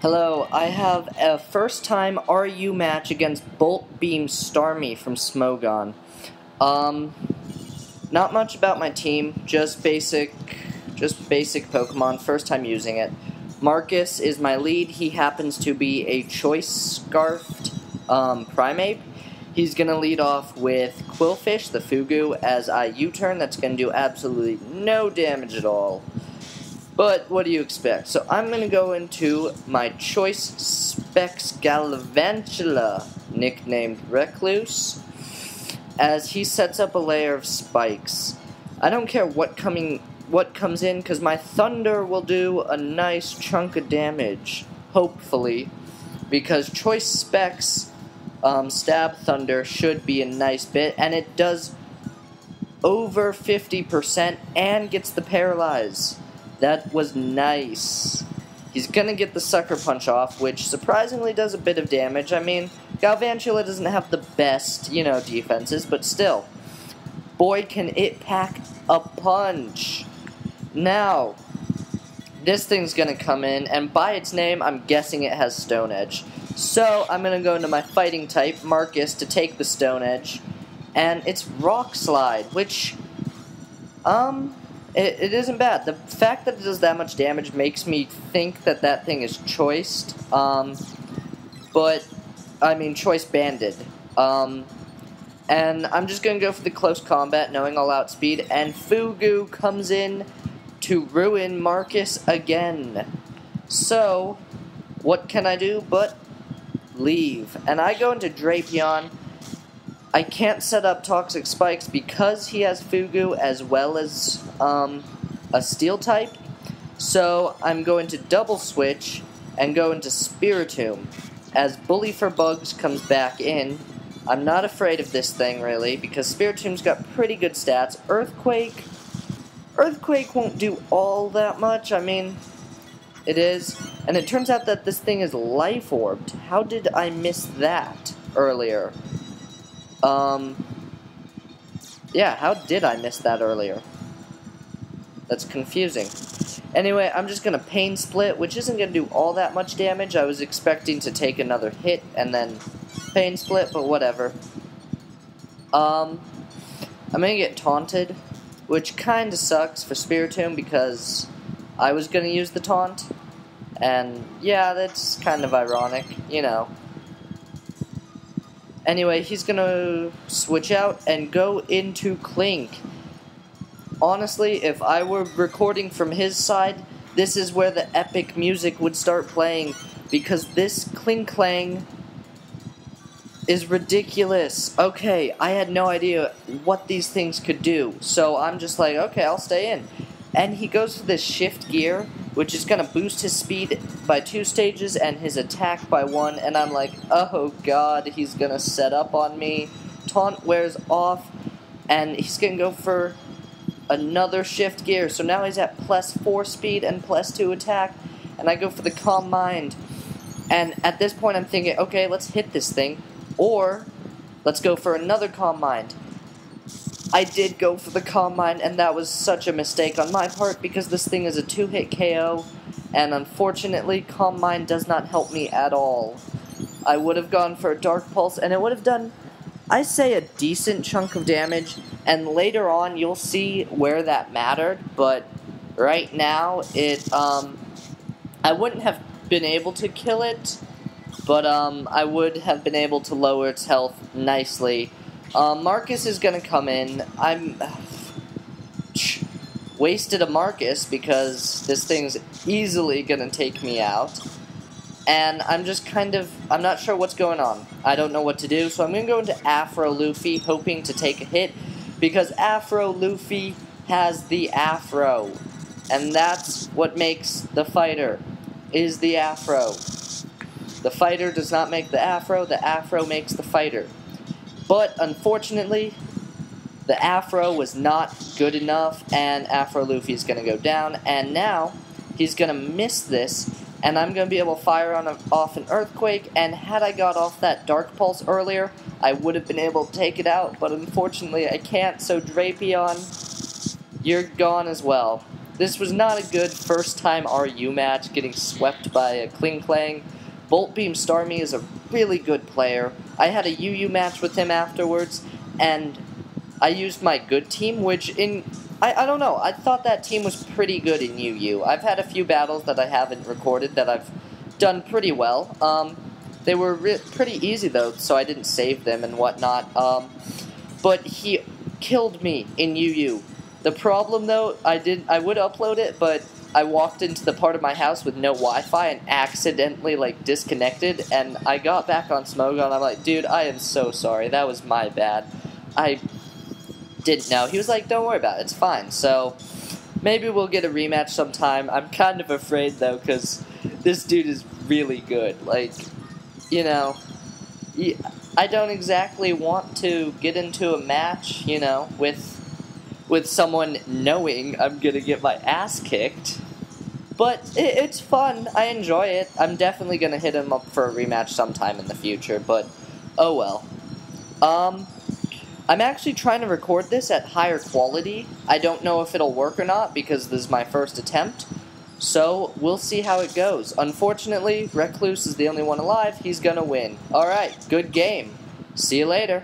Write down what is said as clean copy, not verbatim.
Hello, I have a first-time RU match against Boltbeam Starmie from Smogon. Not much about my team, just basic Pokemon, first time using it. Marcus is my lead. He happens to be a Choice Scarfed Primeape. He's going to lead off with Qwilfish, the Fugu, as I U-turn. That's going to do absolutely no damage at all. But what do you expect? So I'm going to go into my Choice Specs Galvantula, nicknamed Recluse, as he sets up a layer of spikes. I don't care what comes in, because my Thunder will do a nice chunk of damage, hopefully, because Choice Specs Stab Thunder should be a nice bit, and it does over 50% and gets the Paralyze. That was nice. He's gonna get the Sucker Punch off, which surprisingly does a bit of damage. I mean, Galvantula doesn't have the best, defenses, but still. Boy, can it pack a punch. Now, this thing's gonna come in, and by its name, I'm guessing it has Stone Edge. So, I'm gonna go into my fighting type, Marcus, to take the Stone Edge, and it's Rock Slide, which, It isn't bad. The fact that it does that much damage makes me think that that thing is choiced, choice banded. And I'm just going to go for the close combat, knowing I'll outspeed, and Fugu comes in to ruin Marcus again. So, what can I do but leave? And I go into Drapion. I can't set up Toxic Spikes because he has Fugu as well as a Steel type. So I'm going to double switch and go into Spiritomb. As Bully for Bugs comes back in, I'm not afraid of this thing really because Spiritomb's got pretty good stats. Earthquake won't do all that much. I mean, it is. And it turns out that this thing is Life Orbed. How did I miss that earlier? Yeah, how did I miss that earlier? That's confusing. Anyway, I'm just gonna Pain Split, which isn't gonna do all that much damage. I was expecting to take another hit and then Pain Split, but whatever. I'm gonna get Taunted, which kinda sucks for Spiritomb because I was gonna use the Taunt. And yeah, that's kind of ironic, Anyway, he's gonna switch out and go into Clink. Honestly, if I were recording from his side, this is where the epic music would start playing, because this Clink Clang is ridiculous. Okay, I had no idea what these things could do, so I'm just like, okay, I'll stay in. And he goes for this Shift Gear, which is going to boost his speed by 2 stages and his attack by 1, and I'm like, oh god, he's going to set up on me. Taunt wears off, and he's going to go for another Shift Gear, so now he's at +4 speed and +2 attack, and I go for the Calm Mind. And at this point I'm thinking, okay, let's hit this thing, or let's go for another Calm Mind. I did go for the Calm Mind, and that was such a mistake on my part because this thing is a 2-hit KO, and unfortunately, Calm Mind does not help me at all. I would have gone for a Dark Pulse, and it would have done, I say, a decent chunk of damage, and later on, you'll see where that mattered, but right now, I wouldn't have been able to kill it, but, I would have been able to lower its health nicely. Marcus is gonna come in. I'm wasted a Marcus because this thing's easily gonna take me out. And I'm just I'm not sure what's going on. I don't know what to do, so I'm gonna go into Afro Luffy, hoping to take a hit, because Afro Luffy has the Afro. And that's what makes the fighter, is the Afro. The fighter does not make the Afro makes the fighter. But, unfortunately, the Afro was not good enough, and Afro Luffy's going to go down, and now he's going to miss this, and I'm going to be able to fire off an Earthquake, and had I got off that Dark Pulse earlier, I would have been able to take it out, but unfortunately I can't, so Drapion, you're gone as well. This was not a good first-time RU match, getting swept by a Kling Klang. Boltbeam Starmie is a really good player. I had a UU match with him afterwards, and I used my good team, which I don't know, I thought that team was pretty good in UU. I've had a few battles that I haven't recorded that I've done pretty well. They were pretty easy though, so I didn't save them and whatnot. But he killed me in UU. The problem though, I would upload it, but I walked into the part of my house with no Wi-Fi and accidentally like disconnected, and I got back on Smogon and I'm like, dude, I am so sorry, that was my bad. I didn't know. He was like, don't worry about it, it's fine. So maybe we'll get a rematch sometime. I'm kind of afraid though, because this dude is really good. Like, you know, I don't exactly want to get into a match, you know, with someone knowing I'm gonna get my ass kicked. But it's fun. I enjoy it. I'm definitely gonna hit him up for a rematch sometime in the future, but oh well. I'm actually trying to record this at higher quality. I don't know if it'll work or not because this is my first attempt. So, we'll see how it goes. Unfortunately, Recluse is the only one alive. He's gonna win. Alright, good game. See you later.